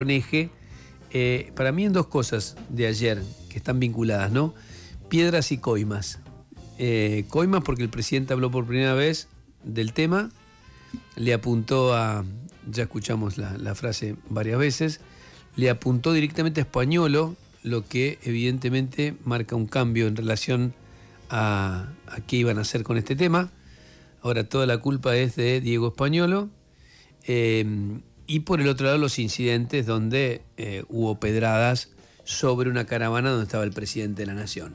un eje, para mí en dos cosas de ayer que están vinculadas, ¿no? Piedras y coimas. Coimas porque el presidente habló por primera vez del tema, le apuntó a, ya escuchamos la frase varias veces, le apuntó directamente a Españolo, lo que evidentemente marca un cambio en relación a qué iban a hacer con este tema. Ahora toda la culpa es de Diego Españolo. Y por el otro lado los incidentes donde hubo pedradas sobre una caravana donde estaba el presidente de la Nación.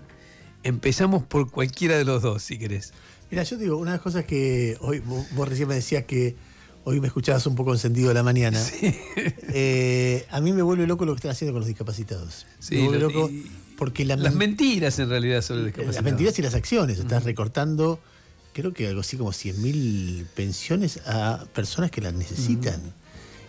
Empezamos por cualquiera de los dos, si querés. Mira, yo te digo, una de las cosas que hoy, vos recién me decías que hoy me escuchabas un poco encendido de la mañana. Sí. A mí me vuelve loco lo que están haciendo con los discapacitados. Sí, me vuelve loco porque las mentiras en realidad sobre los discapacitados. Las mentiras y las acciones. Estás recortando, creo que algo así como 100.000 pensiones a personas que las necesitan.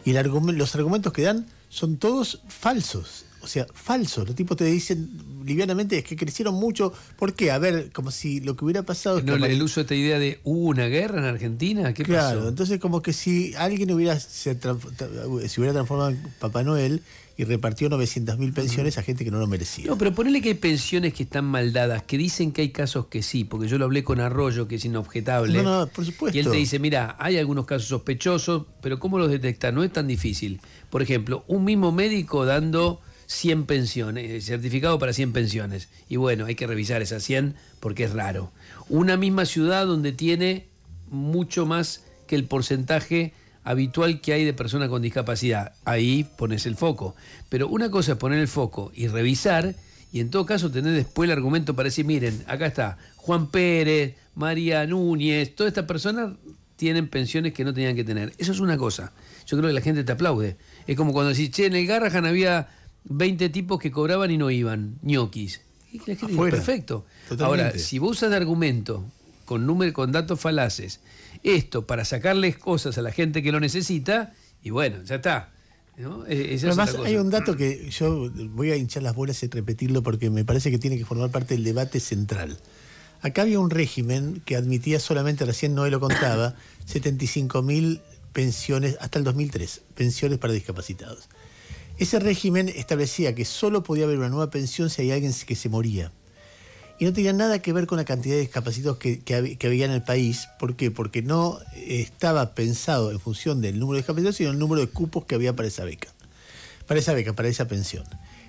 Y los argumentos que dan son todos falsos. O sea, falsos. Los tipos te dicen livianamente es que crecieron mucho. ¿Por qué? A ver, como si lo que hubiera pasado... No, el uso de esta idea de ¿hubo una guerra en Argentina? ¿Qué pasó? Claro, entonces como que si alguien se hubiera transformado en Papá Noel y repartió 900.000 pensiones a gente que no lo merecía. No, pero ponele que hay pensiones que están mal dadas, que dicen que hay casos que sí, porque yo lo hablé con Arroyo, que es inobjetable. No, por supuesto. Y él te dice, mira, hay algunos casos sospechosos, pero ¿cómo los detecta? No es tan difícil. Por ejemplo, un mismo médico dando 100 pensiones, certificado para 100 pensiones. Y bueno, hay que revisar esas 100 porque es raro. Una misma ciudad donde tiene mucho más que el porcentaje habitual que hay de personas con discapacidad. Ahí pones el foco. Pero una cosa es poner el foco y revisar, y en todo caso tener después el argumento para decir, miren, acá está Juan Pérez, María Núñez, todas estas personas tienen pensiones que no tenían que tener. Eso es una cosa. Yo creo que la gente te aplaude. Es como cuando decís, che, en el Garrahan había 20 tipos que cobraban y no iban, ñoquis. Y la gente dice, perfecto. Totalmente. Ahora, si vos usas de argumento con datos falaces, esto para sacarles cosas a la gente que lo necesita, y bueno, ya está. ¿No? Además, hay un dato que yo voy a hinchar las bolas y repetirlo porque me parece que tiene que formar parte del debate central. Acá había un régimen que admitía solamente, recién Noé lo contaba, 75.000 pensiones, hasta el 2003, pensiones para discapacitados. Ese régimen establecía que solo podía haber una nueva pensión si hay alguien que se moría. Y no tenía nada que ver con la cantidad de discapacitados que había en el país. ¿Por qué? Porque no estaba pensado en función del número de discapacitados, sino el número de cupos que había para esa beca. Para esa pensión.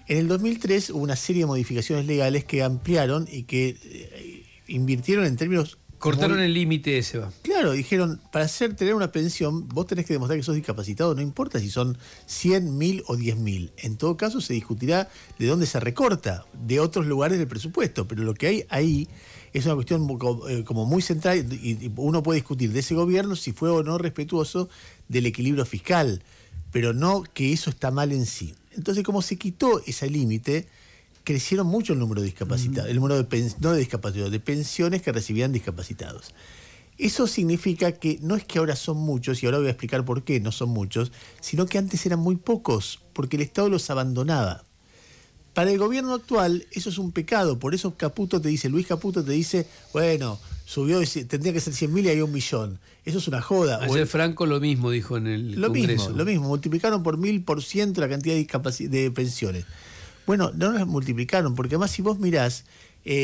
En el 2003 hubo una serie de modificaciones legales que ampliaron y que invirtieron en términos... Cortaron el límite ese, va. Claro, dijeron, para tener una pensión, vos tenés que demostrar que sos discapacitado, no importa si son 100, 1.000 o 10.000. En todo caso, se discutirá de dónde se recorta, de otros lugares del presupuesto, pero lo que hay ahí es una cuestión como muy central y uno puede discutir de ese gobierno si fue o no respetuoso del equilibrio fiscal, pero no que eso está mal en sí. Entonces, como se quitó ese límite, crecieron mucho el número de discapacitados, el número no de discapacitados, de pensiones que recibían discapacitados. Eso significa que no es que ahora son muchos, y ahora voy a explicar por qué no son muchos, sino que antes eran muy pocos, porque el Estado los abandonaba. Para el gobierno actual eso es un pecado, por eso Luis Caputo te dice, bueno, subió, tendría que ser 100.000 y hay 1.000.000. Eso es una joda. Ayer Franco lo mismo dijo en el Congreso. Lo mismo, multiplicaron por 1.000% la cantidad de pensiones. Bueno, no las multiplicaron, porque además si vos mirás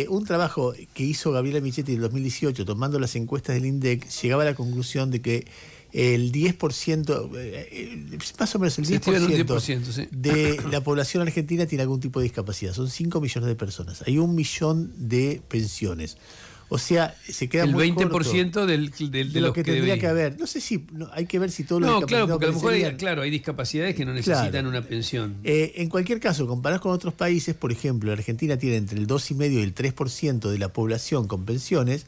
un trabajo que hizo Gabriela Michetti en el 2018, tomando las encuestas del INDEC, llegaba a la conclusión de que el 10%, más o menos el 10%, sí, de la población argentina tiene algún tipo de discapacidad. Son 5 millones de personas. Hay 1 millón de pensiones. O sea, se queda el muy 20% corto de lo que tendría que haber. No sé si hay que ver si todos los discapacitados... No, claro, porque a lo mejor hay discapacidades que no necesitan una pensión. En cualquier caso, comparás con otros países, por ejemplo, Argentina tiene entre el 2,5% y el 3% de la población con pensiones,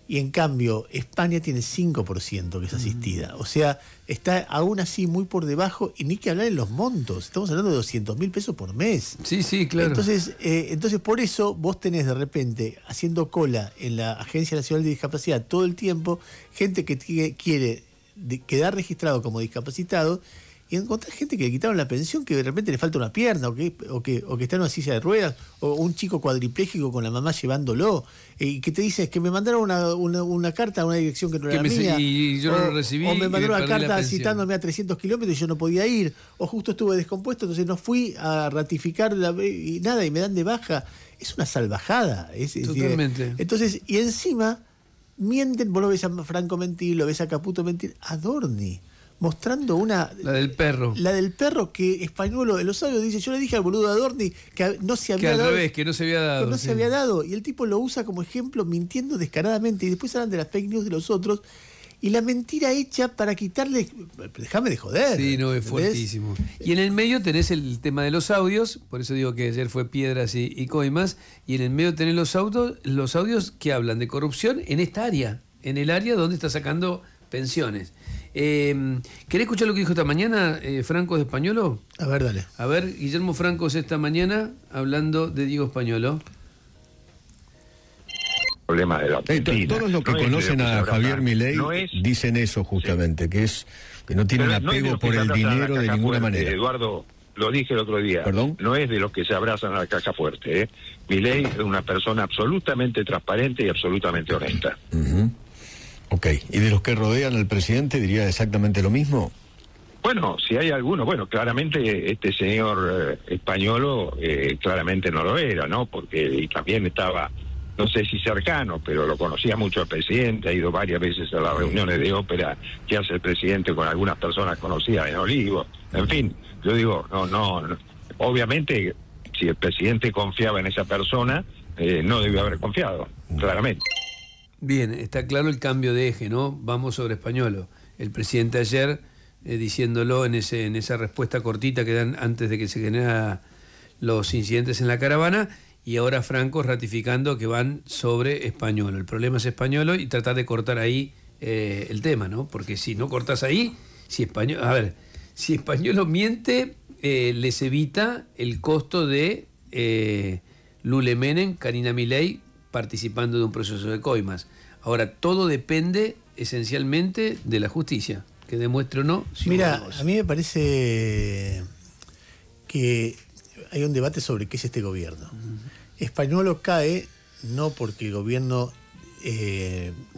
y en cambio España tiene 5% que es asistida. O sea, está aún así muy por debajo, y ni que hablar en los montos. Estamos hablando de 200.000 pesos por mes. Sí, claro. Entonces por eso vos tenés de repente haciendo cola en la Agencia Nacional de Discapacidad todo el tiempo gente que quiere quedar registrado como discapacitado y encontrás gente que le quitaron la pensión, que de repente le falta una pierna, o que está en una silla de ruedas, o un chico cuadripléjico con la mamá llevándolo, y que te dice que me mandaron una carta a una dirección que no era mía, y yo no lo recibí, o me mandaron una carta pensión. citándome a 300 kilómetros y yo no podía ir, o justo estuve descompuesto, entonces no fui a ratificar y nada, y me dan de baja. Es una salvajada. Totalmente. Entonces, y encima mienten, vos lo ves a Franco mentir, lo ves a Caputo mentir, a Dorni, mostrando La del perro. La del perro que Españolo en los audios dice, yo le dije al boludo Adorni que no se había dado. Que al revés, que no se había dado. Que no se había dado. Y el tipo lo usa como ejemplo mintiendo descaradamente. Y después hablan de las fake news de los otros. Y la mentira hecha para quitarle. Déjame de joder. Sí, no, es fuertísimo. Y en el medio tenés el tema de los audios, por eso digo que ayer fue Piedras y Coimas, y en el medio tenés los audios que hablan de corrupción en esta área, en el área donde está sacando pensiones. ¿Querés escuchar lo que dijo esta mañana Franco de Españolo? A ver, dale. A ver, Guillermo Francos esta mañana hablando de Diego Españolo. Problema de la Argentina. Todos los que conocen a Javier Milei dicen eso justamente, que no tienen apego por el dinero de ninguna manera. Eduardo, lo dije el otro día. ¿Perdón? No es de los que se abrazan a la caja fuerte. Milei es una persona absolutamente transparente y absolutamente honesta. Ok, ¿y de los que rodean al presidente diría exactamente lo mismo? Bueno, si hay alguno, claramente este señor Españolo claramente no lo era, ¿no? Porque también estaba, no sé si cercano, pero lo conocía mucho al presidente, ha ido varias veces a las reuniones de ópera que hace el presidente con algunas personas conocidas en Olivos. En fin, yo digo, no, obviamente si el presidente confiaba en esa persona, no debió haber confiado, claramente. Bien, está claro el cambio de eje, ¿no? Vamos sobre Españolo. El presidente ayer diciéndolo en esa respuesta cortita que dan antes de que se generan los incidentes en la caravana, y ahora Franco ratificando que van sobre Españolo. El problema es Españolo y tratar de cortar ahí el tema, ¿no? Porque si no cortas ahí, si Españolo miente, les evita el costo de Lule Menem, Karina Milei, participando de un proceso de coimas. Ahora, todo depende esencialmente de la justicia, que demuestre o no. Mira, a mí me parece que hay un debate sobre qué es este gobierno. Españolo cae no porque el gobierno...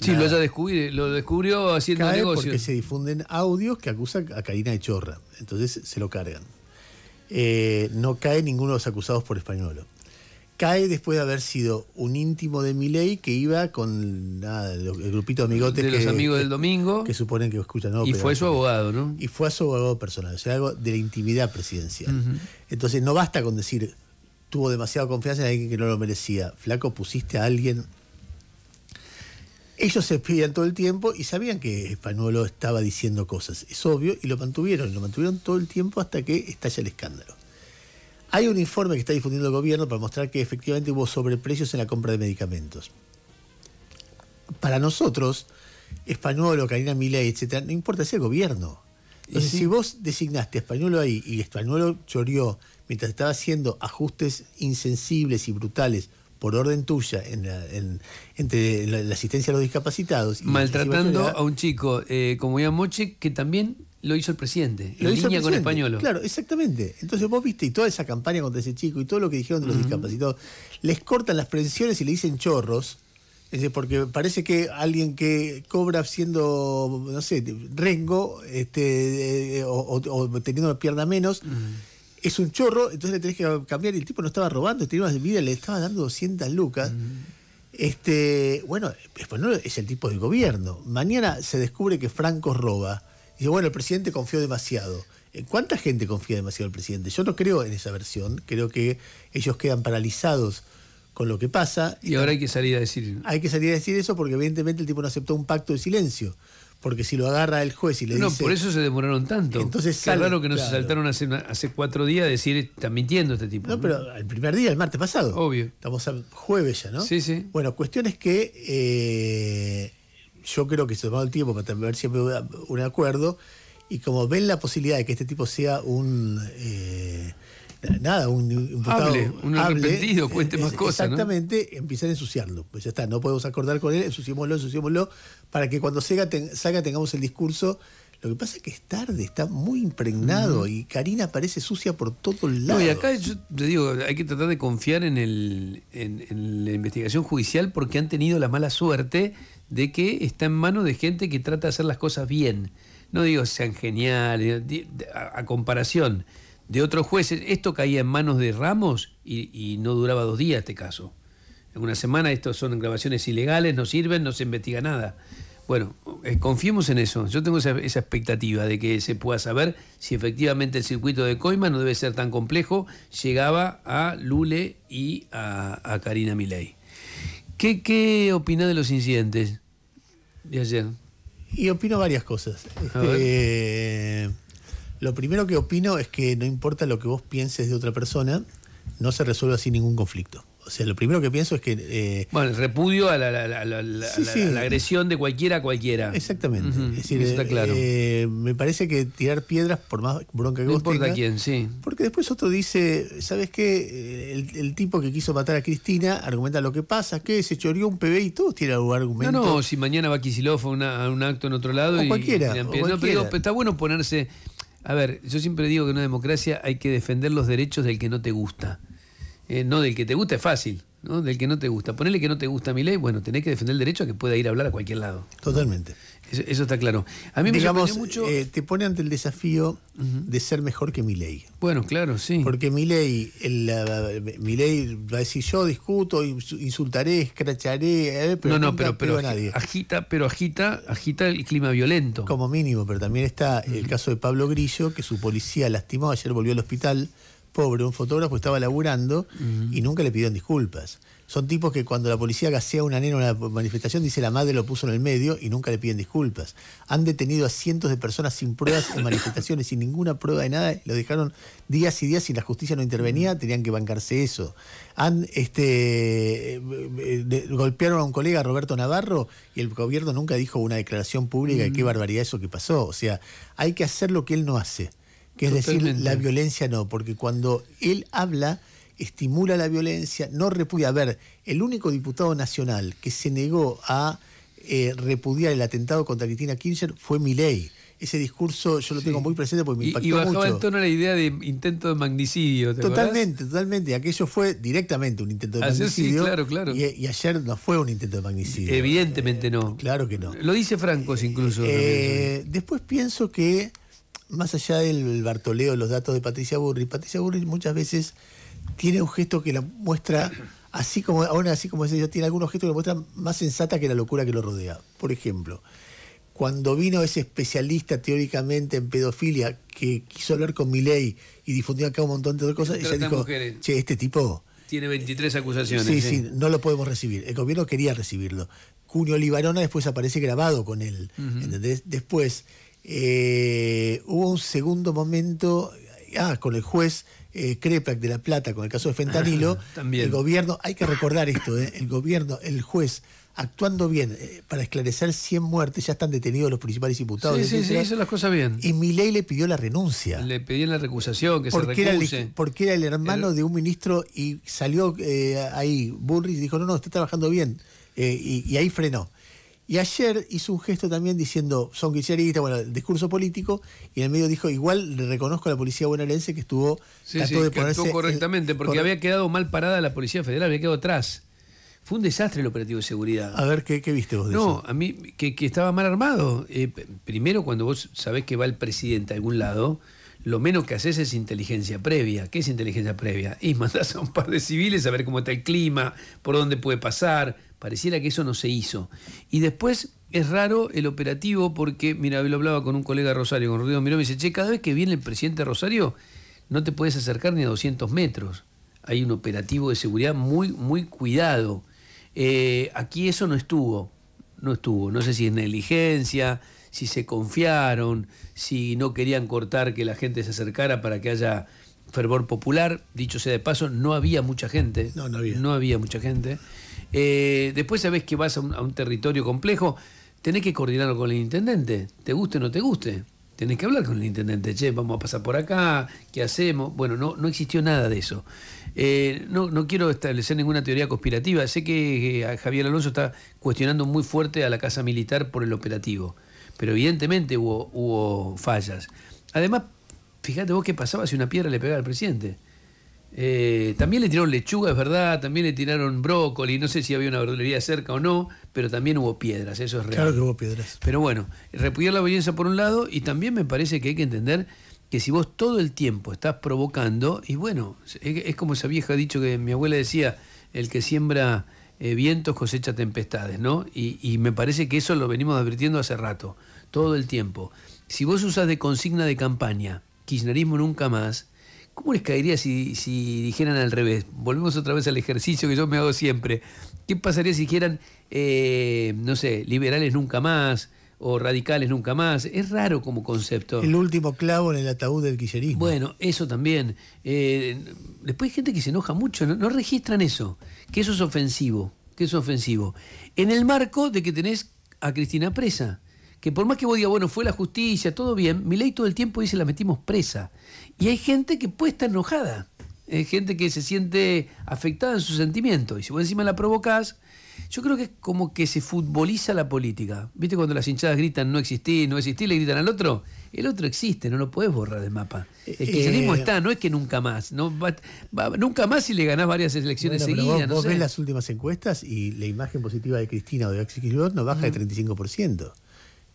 lo descubrió haciendo cae negocios. Porque se difunden audios que acusan a Karina de Chorra. Entonces se lo cargan. No cae ninguno de los acusados por Españolo. Cae después de haber sido un íntimo de Milei que iba con el grupito de amigotes de los amigos del domingo, que suponen que escuchan. Y fue su abogado, ¿no? Y fue a su abogado personal, o sea, algo de la intimidad presidencial. Entonces no basta con decir tuvo demasiada confianza en alguien que no lo merecía. Flaco, pusiste a alguien. Ellos se espían todo el tiempo y sabían que Españolo estaba diciendo cosas. Es obvio, y lo mantuvieron todo el tiempo hasta que estalla el escándalo. Hay un informe que está difundiendo el gobierno para mostrar que efectivamente hubo sobreprecios en la compra de medicamentos. Para nosotros, Españolo, Karina Milei, etcétera, no importa, es el gobierno. Entonces, si vos designaste a Españolo ahí y Españolo choreó mientras estaba haciendo ajustes insensibles y brutales por orden tuya entre la asistencia a los discapacitados... Maltratando a un chico como Ian Moche, que también... Lo hizo el presidente, en línea con Españolo. Claro, exactamente. Entonces vos viste, y toda esa campaña contra ese chico y todo lo que dijeron de los discapacitados, les cortan las pensiones y le dicen chorros, porque parece que alguien que cobra siendo, no sé, rengo, o teniendo una pierna menos, es un chorro, entonces le tenés que cambiar, y el tipo no estaba robando, tenía una vida, le estaba dando 200 lucas. Bueno, Españolo es el tipo del gobierno. Mañana se descubre que Franco roba. Dice, bueno, el presidente confió demasiado. ¿Cuánta gente confía demasiado en el presidente? Yo no creo en esa versión. Creo que ellos quedan paralizados con lo que pasa. Y ahora hay que salir a decir... Hay que salir a decir eso porque evidentemente el tipo no aceptó un pacto de silencio. Porque si lo agarra el juez y le dice... No, por eso se demoraron tanto. Entonces Qué raro que no se saltaron hace 4 días a decir, está mintiendo este tipo. No, pero el primer día, el martes pasado. Obvio. Estamos a jueves ya, ¿no? Sí, sí. Bueno, cuestión es que yo creo que se tomó el tiempo para ver siempre un acuerdo, y como ven la posibilidad de que este tipo sea un imputado un arrepentido, cuente más cosas, exactamente, ¿no? Empiezan a ensuciarlo. Pues ya está, no podemos acordar con él, ensuciémoslo, para que cuando salga tengamos el discurso, Lo que pasa es que es tarde, está muy impregnado y Karina parece sucia por todos lados. No, y acá yo te digo, hay que tratar de confiar en la investigación judicial porque han tenido la mala suerte de que está en manos de gente que trata de hacer las cosas bien. No digo sean geniales, a comparación de otros jueces, esto caía en manos de Ramos y no duraba 2 días este caso. En una semana estos son grabaciones ilegales, no sirven, no se investiga nada. Bueno, confiemos en eso. Yo tengo esa expectativa de que se pueda saber si efectivamente el circuito de coima no debe ser tan complejo, llegaba a Lule y a Karina Milei. ¿Qué opinás de los incidentes de ayer? Y opino varias cosas. Lo primero que opino es que no importa lo que vos pienses de otra persona, no se resuelve así ningún conflicto. O sea, lo primero que pienso es que... bueno, el repudio a la agresión de cualquiera a cualquiera. Exactamente. Es decir, eso está claro. Me parece que tirar piedras, por más bronca que no vos tengas... No importa quién, sí. Porque después otro dice, ¿sabes qué? El tipo que quiso matar a Cristina argumenta lo que pasa, que se choreó un PB y todos tienen algún argumento. No, si mañana va Kicillof a un acto en otro lado... O cualquiera. Pero está bueno ponerse... A ver, yo siempre digo que en una democracia hay que defender los derechos del que no te gusta. No del que te gusta es fácil, ¿no? Del que no te gusta. Ponele que no te gusta Milei, bueno, tenés que defender el derecho a que pueda ir a hablar a cualquier lado. Totalmente. Eso está claro. A mí me sorprendió mucho... te pone ante el desafío de ser mejor que Milei. Bueno, claro, sí. Porque Milei va a decir, yo discuto, insultaré, escracharé, pero nunca pego a nadie. Agita el clima violento. Como mínimo, pero también está el caso de Pablo Grillo, que su policía lastimó, ayer volvió al hospital, pobre, un fotógrafo estaba laburando y nunca le pidieron disculpas. Son tipos que cuando la policía gasea a una nena en una manifestación, dice la madre lo puso en el medio y nunca le piden disculpas. Han detenido a cientos de personas sin pruebas en manifestaciones, sin ninguna prueba de nada, y lo dejaron días y días y la justicia no intervenía, tenían que bancarse eso. Golpearon a un colega, Roberto Navarro, y el gobierno nunca dijo una declaración pública de qué barbaridad eso que pasó. O sea, hay que hacer lo que él no hace, que es decir, la violencia no, porque cuando él habla... estimula la violencia, no repudia. A ver, el único diputado nacional que se negó a repudiar el atentado contra Cristina Kirchner fue Milei. Ese discurso yo lo tengo muy presente porque me impactó mucho. Y bajaba el tono la idea de intento de magnicidio. Totalmente. Aquello fue directamente un intento de magnicidio. Sí, claro. Y ayer no fue un intento de magnicidio. Evidentemente no. Claro que no. Lo dice Francos incluso. Después pienso que, más allá del Bartoleo, los datos de Patricia Burrich muchas veces... tiene un gesto que la muestra, así como decía yo, tiene algunos gestos que la muestran más sensata que la locura que lo rodea. Por ejemplo, cuando vino ese especialista teóricamente en pedofilia que quiso hablar con Milei y difundió acá un montón de cosas, ella dijo, che, este tipo... tiene 23 acusaciones. Sí, no lo podemos recibir. El gobierno quería recibirlo. Cunio Libarona después aparece grabado con él. ¿Entendés? Después hubo un segundo momento... con el juez Kreplak de La Plata, con el caso de fentanilo, también. El gobierno, hay que recordar esto, el juez, actuando bien, para esclarecer 100 muertes, ya están detenidos los principales imputados. Sí, hizo las cosas bien. Y Milei le pidió la renuncia. Le pedían la recusación, que se recuse. Porque era el hermano de un ministro y salió ahí, Bullrich, y dijo, no, está trabajando bien, y ahí frenó. Y ayer hizo un gesto también diciendo, son kirchneristas, bueno, el discurso político, y en el medio dijo, igual le reconozco a la policía bonaerense que trató de ponerse... actuó correctamente, porque había quedado mal parada la Policía Federal, había quedado atrás. Fue un desastre el operativo de seguridad. A ver, ¿qué viste vos de eso? No, a mí, que estaba mal armado. Primero, cuando vos sabés que va el presidente a algún lado, lo menos que haces es inteligencia previa. ¿Qué es inteligencia previa? Y mandás a un par de civiles a ver cómo está el clima, por dónde puede pasar. Pareciera que eso no se hizo. Y después es raro el operativo porque, mira, lo hablaba con un colega de Rosario, con Rodrigo Miró, me dice, che, cada vez que viene el presidente de Rosario no te puedes acercar ni a 200 metros. Hay un operativo de seguridad muy, muy cuidado. Aquí eso no estuvo. No sé si es negligencia, si se confiaron, si no querían cortar que la gente se acercara para que haya fervor popular. Dicho sea de paso, no había mucha gente. No había mucha gente. Después sabés que vas a un territorio complejo, tenés que coordinarlo con el intendente, te guste o no te guste, tenés que hablar con el intendente, che, vamos a pasar por acá, ¿qué hacemos? Bueno, no existió nada de eso. No quiero establecer ninguna teoría conspirativa, sé que Javier Alonso está cuestionando muy fuerte a la Casa Militar por el operativo, pero evidentemente hubo fallas. Además, fíjate vos qué pasaba si una piedra le pegaba al presidente. También le tiraron lechuga, es verdad, también le tiraron brócoli, no sé si había una verdulería cerca o no, pero también hubo piedras, eso es real. Claro que hubo piedras. Pero bueno, repudiar la violencia por un lado, y también me parece que hay que entender que si vos todo el tiempo estás provocando, y bueno, es como esa vieja dicho que mi abuela decía, el que siembra vientos cosecha tempestades, ¿no? Y me parece que eso lo venimos advirtiendo hace rato, todo el tiempo. Si vos usás de consigna de campaña, kirchnerismo nunca más, ¿cómo les caería si dijeran al revés? Volvemos otra vez al ejercicio que yo me hago siempre. ¿Qué pasaría si dijeran, no sé, liberales nunca más o radicales nunca más? Es raro como concepto. El último clavo en el ataúd del kirchnerismo. Bueno, eso también. Después hay gente que se enoja mucho, no registran eso, que eso es ofensivo, En el marco de que tenés a Cristina presa. Que por más que vos digas, bueno, fue la justicia, todo bien, Milei todo el tiempo dice la metimos presa. Y hay gente que puede estar enojada, hay gente que se siente afectada en sus sentimientos. Y si vos encima la provocás, yo creo que es como que se futboliza la política. ¿Viste cuando las hinchadas gritan no existí, le gritan al otro? El otro existe, no lo podés borrar del mapa. El kirchnerismo está, no es que nunca más. No, nunca más si le ganás varias elecciones seguidas. Vos ves las últimas encuestas y la imagen positiva de Cristina o de Axel Kicillof no baja de 35%.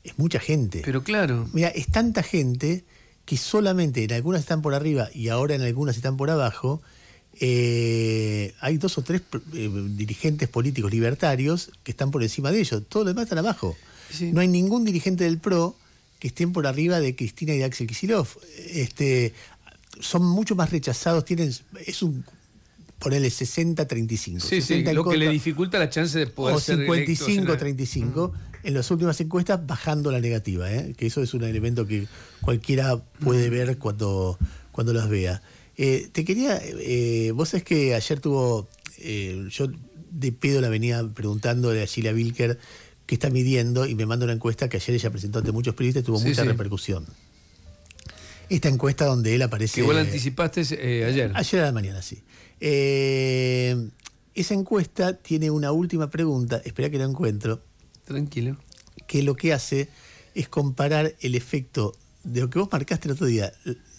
Es mucha gente. Pero claro. Mira, es tanta gente que solamente en algunas están por arriba y ahora en algunas están por abajo. Hay 2 o 3 dirigentes políticos libertarios que están por encima de ellos. Todos los demás están abajo. Sí. No hay ningún dirigente del PRO que estén por arriba de Cristina y de Axel Kicillof. Son mucho más rechazados. Ponele 60-35. Sí, lo que le dificulta la chance de poder ser electos. O 55-35. En las últimas encuestas bajando la negativa, que eso es un elemento que cualquiera puede ver cuando las vea. Te quería, vos sabés que ayer yo de pedo la venía preguntándole a Sheila Wilker qué está midiendo y me manda una encuesta que ayer ella presentó ante muchos periodistas y tuvo mucha repercusión. Esta encuesta donde él aparece... Que vos la anticipaste ayer. Ayer a la mañana, sí. Esa encuesta tiene una última pregunta, espera que la encuentro. Tranquilo. Que lo que hace es comparar el efecto de lo que vos marcaste el otro día,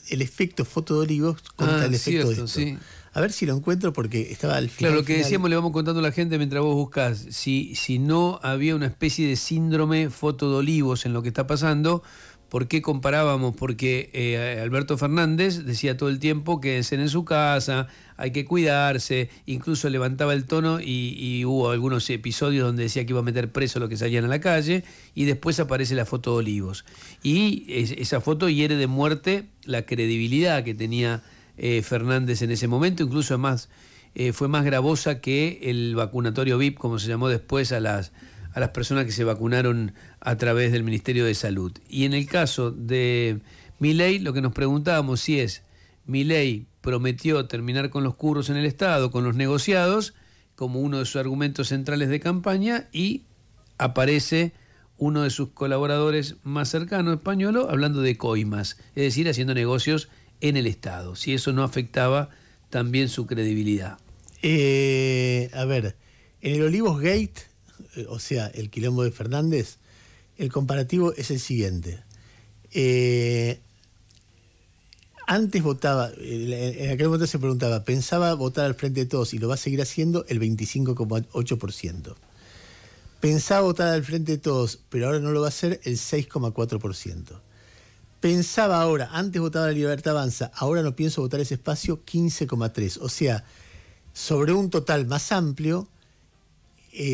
el efecto foto de olivos contra el efecto de esto. Sí. A ver si lo encuentro porque estaba al final. Claro, lo que decíamos, le vamos contando a la gente mientras vos buscás. Si no había una especie de síndrome foto de olivos en lo que está pasando, ¿por qué comparábamos? Porque Alberto Fernández decía todo el tiempo quédense en su casa, hay que cuidarse, incluso levantaba el tono y hubo algunos episodios donde decía que iba a meter preso a los que salían a la calle, y después aparece la foto de Olivos. Y esa foto hiere de muerte la credibilidad que tenía Fernández en ese momento, incluso además fue más gravosa que el vacunatorio VIP, como se llamó después a las personas que se vacunaron a través del Ministerio de Salud. Y en el caso de Milei, lo que nos preguntábamos si es, Milei prometió terminar con los curros en el Estado, con los negociados, como uno de sus argumentos centrales de campaña, y aparece uno de sus colaboradores más cercanos, Españolo, hablando de coimas, es decir, haciendo negocios en el Estado, si eso no afectaba también su credibilidad. A ver, en el Olivos Gate, o sea, el quilombo de Fernández, el comparativo es el siguiente. Antes votaba, en aquel momento se preguntaba, pensaba votar al Frente de Todos y lo va a seguir haciendo el 25,8%. Pensaba votar al Frente de Todos, pero ahora no lo va a hacer el 6,4%. Pensaba ahora, antes votaba la Libertad Avanza, ahora no pienso votar ese espacio, 15,3%. O sea, sobre un total más amplio,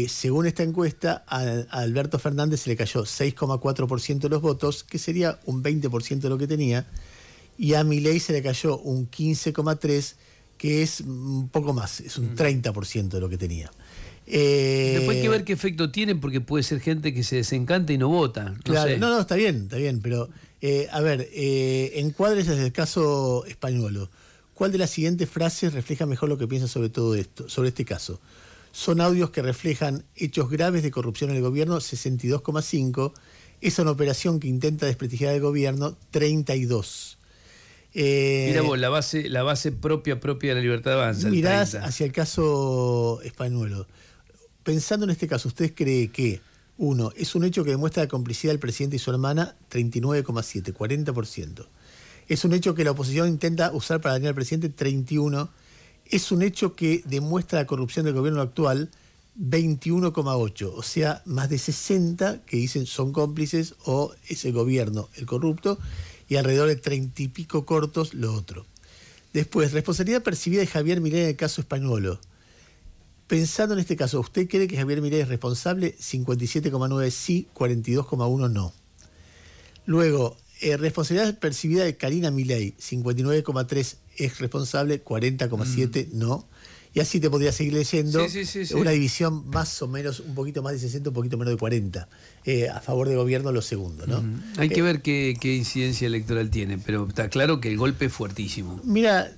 según esta encuesta, a Alberto Fernández se le cayó 6,4% de los votos, que sería un 20% de lo que tenía, y a Milei se le cayó un 15,3%, que es un poco más, es un 30% de lo que tenía. Después hay que ver qué efecto tiene, porque puede ser gente que se desencanta y no vota. No claro, sé. No, está bien, pero a ver, encuadres desde el caso Españolo. ¿Cuál de las siguientes frases refleja mejor lo que piensa sobre todo esto, sobre este caso? Son audios que reflejan hechos graves de corrupción en el gobierno, 62,5%. Es una operación que intenta desprestigiar al gobierno, 32%. Mira vos, la base propia de la Libertad Avanza. Mirás hacia el caso Españuelo. Pensando en este caso, ¿usted cree que 1. Es un hecho que demuestra la complicidad del presidente y su hermana, 39,7, 40%. Es un hecho que la oposición intenta usar para dañar al presidente, 31. Es un hecho que demuestra la corrupción del gobierno actual, 21,8. O sea, más de 60 que dicen son cómplices o es el gobierno el corrupto, y alrededor de 30 y pico cortos lo otro. Después, responsabilidad percibida de Javier Milei en el caso Spagnuolo. Pensando en este caso, ¿usted cree que Javier Milei es responsable? 57,9 sí, 42,1 no. Luego, responsabilidad percibida de Karina Milei, 59,3 es responsable, 40,7 no. Y así te podría seguir leyendo. Sí. Una división más o menos, un poquito más de 60, un poquito menos de 40. A favor del gobierno lo segundo, ¿no? Hay que ver qué incidencia electoral tiene, pero está claro que el golpe es fuertísimo. Mira,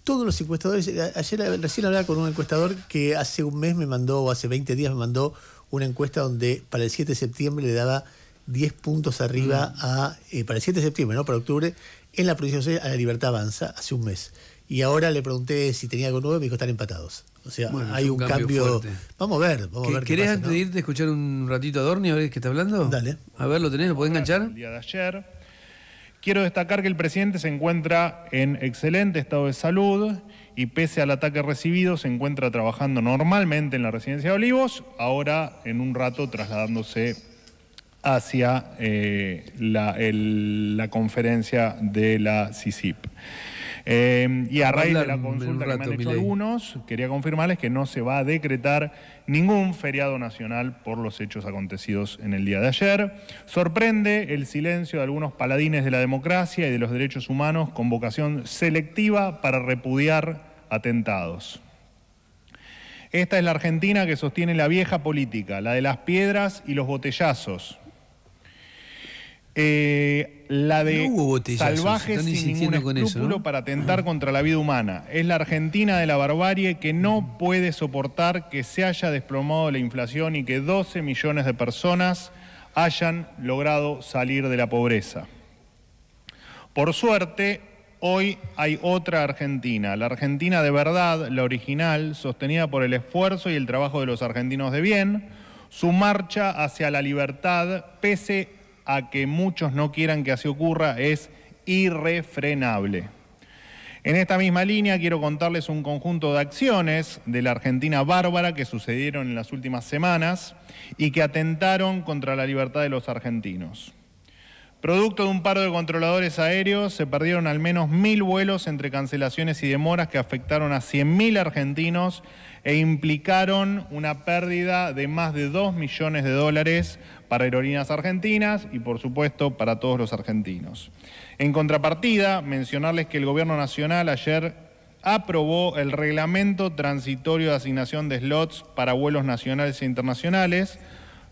todos los encuestadores, recién hablaba con un encuestador que hace un mes me mandó, o hace 20 días me mandó una encuesta donde para el 7 de septiembre le daba 10 puntos arriba para el 7 de septiembre, no para octubre, en la provincia a La Libertad Avanza, hace un mes. Y ahora le pregunté si tenía algo nuevo y me dijo están empatados. O sea, bueno, hay un cambio. Fuerte. Vamos a ver. ¿Querés antes de irte escuchar un ratito a Dorni a ver qué está hablando? Dale. A ver, ¿lo tenés? ¿Lo podés enganchar? El día de ayer. Quiero destacar que el presidente se encuentra en excelente estado de salud y pese al ataque recibido se encuentra trabajando normalmente en la residencia de Olivos, ahora en un rato trasladándose hacia la conferencia de la CICIP. Y a raíz de la consulta que me han hecho algunos, quería confirmarles que no se va a decretar ningún feriado nacional por los hechos acontecidos en el día de ayer. Sorprende el silencio de algunos paladines de la democracia y de los derechos humanos con vocación selectiva para repudiar atentados. Esta es la Argentina que sostiene la vieja política, la de las piedras y los botellazos. La de salvajes sin ningún escrúpulo, ¿no? Para atentar contra la vida humana. Es la Argentina de la barbarie que no puede soportar que se haya desplomado la inflación y que 12 millones de personas hayan logrado salir de la pobreza. Por suerte, hoy hay otra Argentina, la Argentina de verdad, la original, sostenida por el esfuerzo y el trabajo de los argentinos de bien, su marcha hacia la libertad, pese a que muchos no quieran que así ocurra, es irrefrenable. En esta misma línea quiero contarles un conjunto de acciones de la Argentina bárbara que sucedieron en las últimas semanas y que atentaron contra la libertad de los argentinos. Producto de un paro de controladores aéreos, se perdieron al menos 1.000 vuelos entre cancelaciones y demoras que afectaron a 100.000 argentinos e implicaron una pérdida de más de 2 millones de dólares para aerolíneas argentinas y, por supuesto, para todos los argentinos. En contrapartida, mencionarles que el Gobierno Nacional ayer aprobó el reglamento transitorio de asignación de slots para vuelos nacionales e internacionales.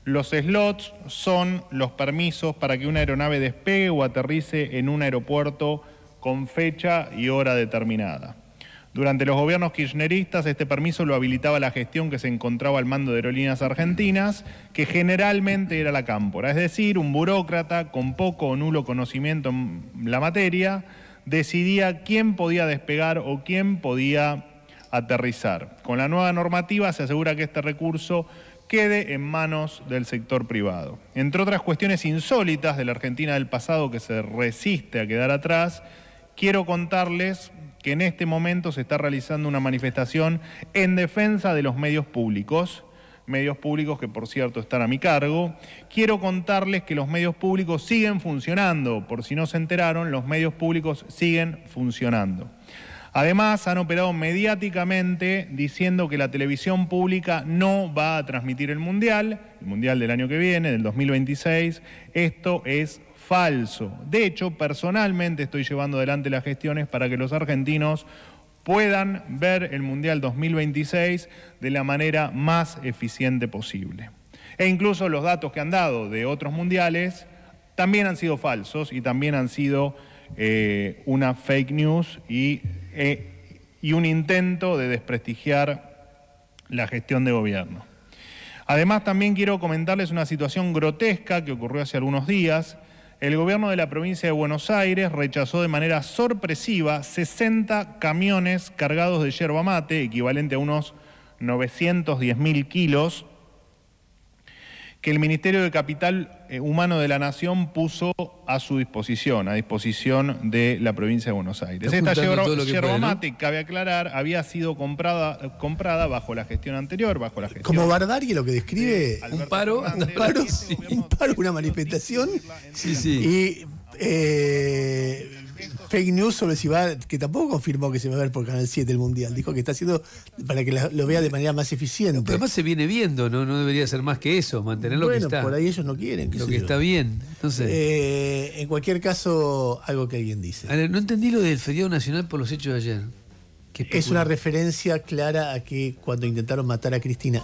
Los slots son los permisos para que una aeronave despegue o aterrice en un aeropuerto con fecha y hora determinada. Durante los gobiernos kirchneristas, este permiso lo habilitaba la gestión que se encontraba al mando de Aerolíneas Argentinas, que generalmente era la cámpora, es decir, un burócrata con poco o nulo conocimiento en la materia, decidía quién podía despegar o quién podía aterrizar. Con la nueva normativa se asegura que este recurso quede en manos del sector privado. Entre otras cuestiones insólitas de la Argentina del pasado que se resiste a quedar atrás, quiero contarles que en este momento se está realizando una manifestación en defensa de los medios públicos que por cierto están a mi cargo. Quiero contarles que los medios públicos siguen funcionando, por si no se enteraron, los medios públicos siguen funcionando. Además, han operado mediáticamente diciendo que la televisión pública no va a transmitir el Mundial del año que viene, del 2026. Esto es falso. De hecho, personalmente estoy llevando adelante las gestiones para que los argentinos puedan ver el Mundial 2026 de la manera más eficiente posible. E incluso los datos que han dado de otros mundiales también han sido falsos y también han sido una fake news y un intento de desprestigiar la gestión de gobierno. Además, también quiero comentarles una situación grotesca que ocurrió hace algunos días. El gobierno de la provincia de Buenos Aires rechazó de manera sorpresiva 60 camiones cargados de yerba mate, equivalente a unos 910.000 kilos, que el Ministerio de Capital Humano de la Nación puso a su disposición, a disposición de la provincia de Buenos Aires. Esta yerba mate, cabe aclarar, había sido comprada bajo la gestión anterior, bajo la gestión... Como barbarie lo que describe, un paro, una manifestación, sí. Y fake news sobre si va, que tampoco confirmó que se va a ver por Canal 7 el Mundial. Dijo que está haciendo para que lo vea de manera más eficiente. Pero además se viene viendo, no debería ser más que eso, mantener lo que está. Bueno, por ahí ellos no quieren. Lo que está bien. Entonces, en cualquier caso, algo que alguien dice. No entendí lo del feriado nacional por los hechos de ayer. Es una referencia clara a que cuando intentaron matar a Cristina,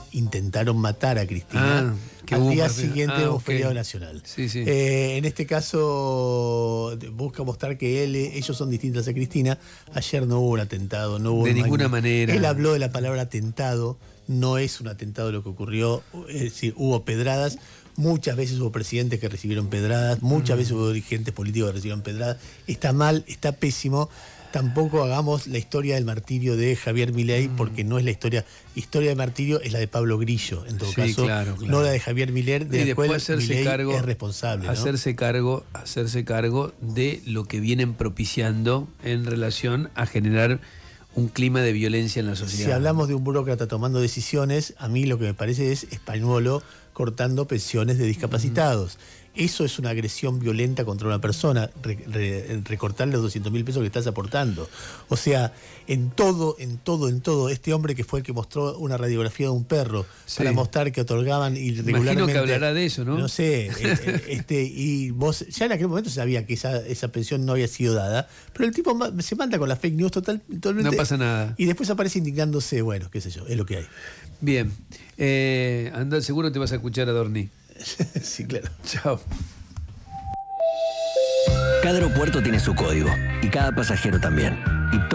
al día siguiente hubo feriado nacional. Sí. En este caso busca mostrar que ellos son distintos a Cristina. Ayer no hubo un atentado, no hubo de ninguna manera. Él habló de la palabra atentado, no es un atentado lo que ocurrió, es decir, hubo pedradas. Muchas veces hubo presidentes que recibieron pedradas, muchas veces hubo dirigentes políticos que recibieron pedradas. Está mal, está pésimo. Tampoco hagamos la historia del martirio de Javier Milei, porque no es la historia de martirio, es la de Pablo Grillo, en todo caso, claro. No la de Javier Milei, de la cual Milei es responsable. Hacerse cargo de lo que vienen propiciando en relación a generar un clima de violencia en la sociedad. Si hablamos de un burócrata tomando decisiones, a mí lo que me parece es Españuolo cortando pensiones de discapacitados. Eso es una agresión violenta contra una persona, recortarle los 200.000 pesos que estás aportando. O sea, en todo, este hombre que fue el que mostró una radiografía de un perro para mostrar que otorgaban irregularmente... Imagino que hablará de eso, ¿no? No sé, y vos, ya en aquel momento sabía que esa pensión no había sido dada, pero el tipo se manda con las fake news totalmente... No pasa nada. Y después aparece indignándose, bueno, qué sé yo, es lo que hay. Bien, anda, seguro te vas a escuchar a Dorní. Sí, claro. Chao. Cada aeropuerto tiene su código y cada pasajero también. Y